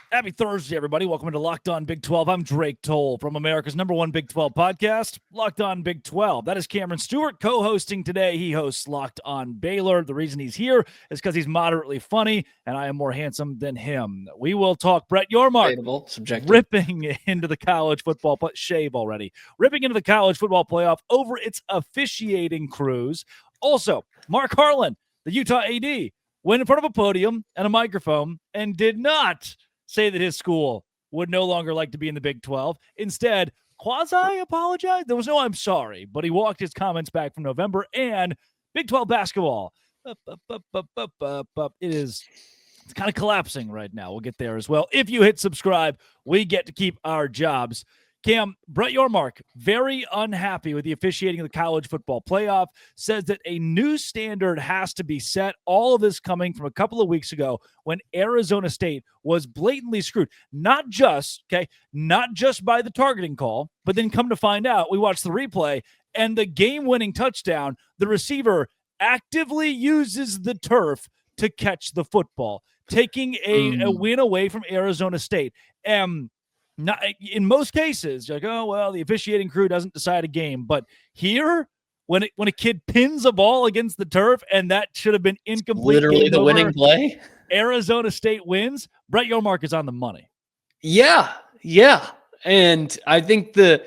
Happy Thursday, everybody. Welcome into Locked On Big 12. I'm Drake Toll from America's #1 Big 12 podcast, Locked On Big 12. That is Cameron Stewart co-hosting today. He hosts Locked On Baylor. The reason he's here is because he's moderately funny, and I am more handsome than him. We will talk Brett Yormark subjective. ripping into the college football ripping into the college football playoff over its officiating crews. Also, Mark Harlan, the Utah AD, went in front of a podium and a microphone and did not say that his school would no longer like to be in the Big 12. Instead, quasi-apologize. There was no I'm sorry, but he walked his comments back from November. And Big 12 basketball, it's kind of collapsing right now. We'll get there as well. If you hit subscribe, we get to keep our jobs. Cam, Brett Yormark, very unhappy with the officiating of the college football playoff, says that a new standard has to be set. All of this coming from a couple of weeks ago when Arizona State was blatantly screwed. Not just by the targeting call, but then come to find out, we watched the replay, and the game-winning touchdown, the receiver actively uses the turf to catch the football, taking a win away from Arizona State. Not in most cases, you're like, oh, well, the officiating crew doesn't decide a game. But here, when a kid pins a ball against the turf and that should have been incomplete, literally the winning play, Arizona State wins. Brett Yormark is on the money. Yeah. And I think the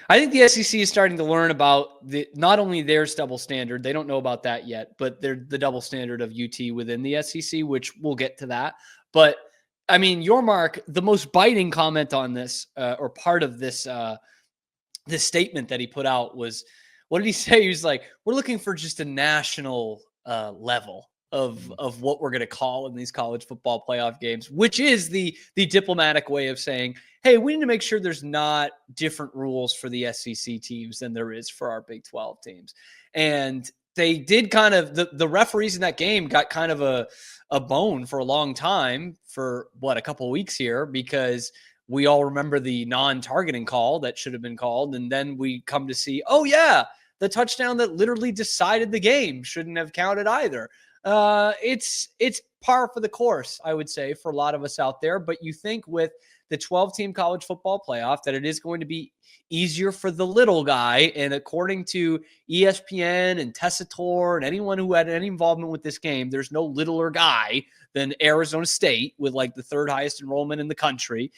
SEC is starting to learn about not only their double standard, they don't know about that yet, but the double standard of UT within the SEC, which we'll get to that. But I mean, Yormark, the most biting comment on this, or part of this statement that he put out was, what did he say? He was like, "We're looking for just a national level of what we're going to call in these college football playoff games," which is the diplomatic way of saying, "Hey, we need to make sure there's not different rules for the SEC teams than there is for our Big 12 teams." And they did kind of the referees in that game got kind of a bone for a long time for a couple of weeks here, because we all remember the non-targeting call that should have been called. And then we come to see, oh yeah, the touchdown that literally decided the game shouldn't have counted either. It's par for the course, I would say, for a lot of us out there. But you think with the 12-team college football playoff that it is going to be easier for the little guy. And according to ESPN and Tessitore and anyone who had any involvement with this game, there's no littler guy than Arizona State with like the third highest enrollment in the country.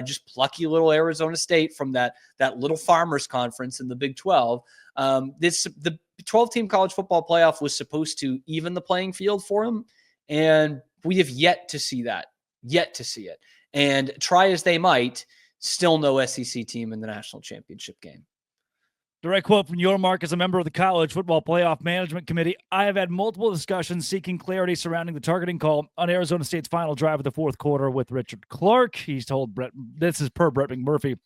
Just plucky little Arizona State from that little farmers conference in the Big 12. The 12-team college football playoff was supposed to even the playing field for them. And we have yet to see it. And try as they might, still no SEC team in the national championship game. Direct quote from Yormark: as a member of the College Football Playoff Management Committee, I have had multiple discussions seeking clarity surrounding the targeting call on Arizona State's final drive of the fourth quarter with Richard Clark. He's told Brett, this is per Brett McMurphy,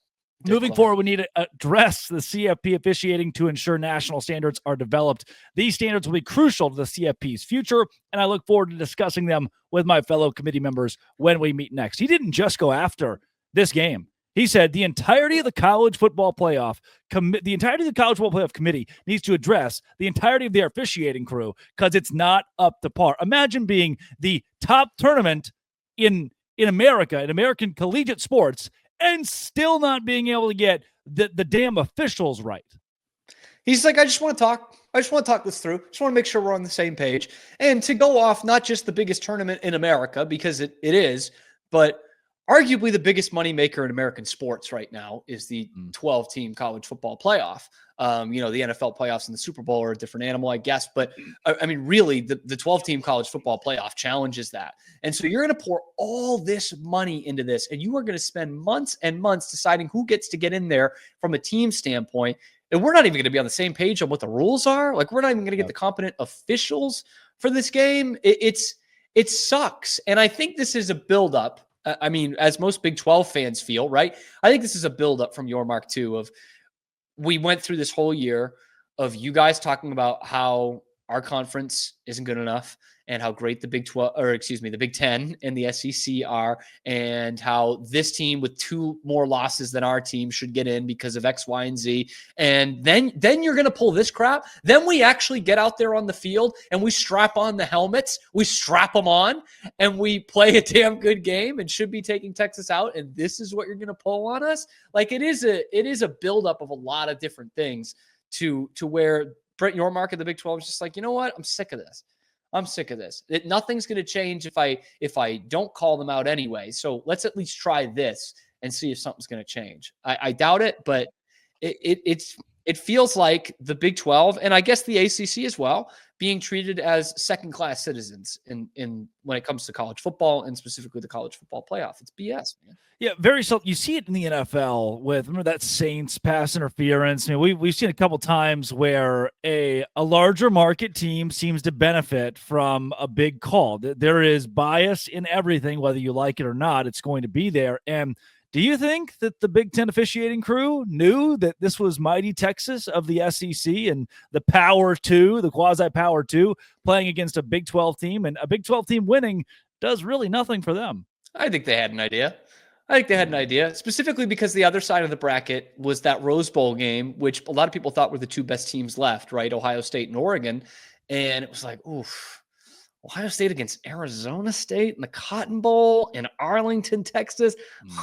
moving forward, we need to address the CFP officiating to ensure national standards are developed. These standards will be crucial to the CFP's future, and I look forward to discussing them with my fellow committee members when we meet next. He didn't just go after this game. He said the entirety of the college football playoff committee needs to address the entirety of their officiating crew because it's not up to par. Imagine being the top tournament in America, in American collegiate sports, and still not being able to get the damn officials right. He's like, I just want to talk. I just want to talk this through. Just want to make sure we're on the same page. And to go off not just the biggest tournament in America, because it is, but arguably the biggest moneymaker in American sports right now is the 12-team college football playoff. The NFL playoffs and the Super Bowl are a different animal, I guess. But, I mean, really, the 12-team college football playoff challenges that. And so you're going to pour all this money into this, and you are going to spend months and months deciding who gets to get in there from a team standpoint. And we're not even going to be on the same page on what the rules are. Like, we're not even going to get the competent officials for this game. It sucks. And I think this is a buildup. I mean, as most Big 12 fans feel, right? I think this is a buildup from Yormark, too, of we went through this whole year of you guys talking about how our conference isn't good enough, and how great the Big 10 and the SEC are, and how this team with 2 more losses than our team should get in because of X, Y, and Z. And then you're going to pull this crap. Then we actually get out there on the field and we strap on the helmets, we strap them on, and we play a damn good game and should be taking Texas out. And this is what you're going to pull on us. Like, it is a buildup of a lot of different things to where Brett Yormark of the Big 12 is just like, you know what? I'm sick of this. Nothing's going to change if I don't call them out anyway. So let's at least try this and see if something's going to change. I doubt it, but it feels like the Big 12, and I guess the ACC as well, being treated as second-class citizens in when it comes to college football, and specifically the college football playoff. It's BS, man. Yeah, very so. You see it in the NFL with, remember that Saints pass interference? I mean, we've seen a couple times where a larger market team seems to benefit from a big call. There is bias in everything, whether you like it or not. It's going to be there. And do you think that the Big Ten officiating crew knew that this was mighty Texas of the SEC and the Power 2, the quasi-Power 2, playing against a Big 12 team, and a Big 12 team winning does really nothing for them? I think they had an idea. Specifically because the other side of the bracket was that Rose Bowl game, which a lot of people thought were the 2 best teams left, right? Ohio State and Oregon. And it was like, oof, Ohio State against Arizona State in the Cotton Bowl in Arlington, Texas.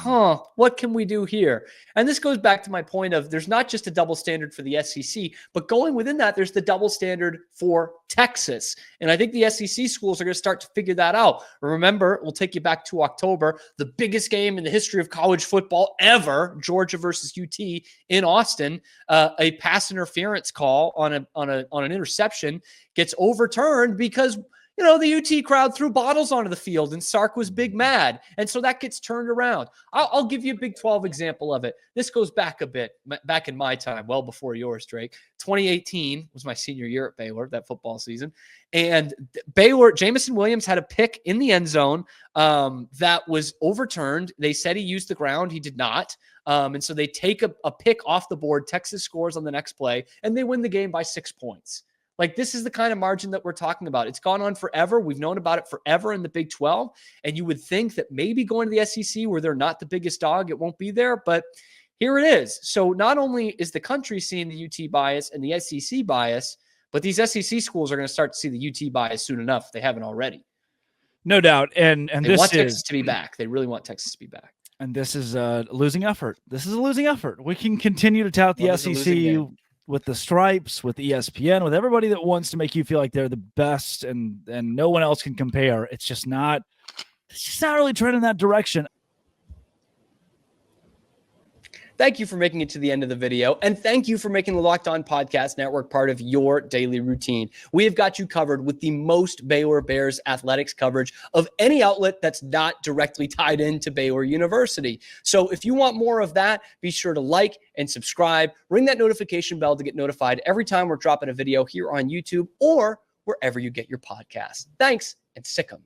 What can we do here? And this goes back to my point of there's not just a double standard for the SEC, but going within that, there's the double standard for Texas. And I think the SEC schools are going to start to figure that out. Remember, we'll take you back to October, the biggest game in the history of college football ever, Georgia versus UT in Austin. A pass interference call on an interception gets overturned because the UT crowd threw bottles onto the field and Sark was big mad. And so that gets turned around. I'll give you a Big 12 example of it. This goes back a bit, back in my time, well before yours, Drake. 2018 was my senior year at Baylor, that football season. And Baylor, Jamison Williams had a pick in the end zone that was overturned. They said he used the ground. He did not. And so they take a pick off the board. Texas scores on the next play, and they win the game by 6 points. Like, this is the kind of margin that we're talking about. It's gone on forever. We've known about it forever in the Big 12. And you would think that maybe going to the SEC, where they're not the biggest dog, it won't be there. But here it is. So not only is the country seeing the UT bias and the SEC bias, but these SEC schools are going to start to see the UT bias soon enough if they haven't already. No doubt. And they want Texas to be back. They really want Texas to be back. And this is a losing effort. We can continue to tout the SEC with the stripes, with ESPN, with everybody that wants to make you feel like they're the best and no one else can compare. It's just not really trending in that direction. Thank you for making it to the end of the video, and thank you for making the Locked On Podcast Network part of your daily routine. We have got you covered with the most Baylor Bears athletics coverage of any outlet that's not directly tied into Baylor University. So if you want more of that, be sure to like and subscribe. Ring that notification bell to get notified every time we're dropping a video here on YouTube or wherever you get your podcasts. Thanks, and sick 'em.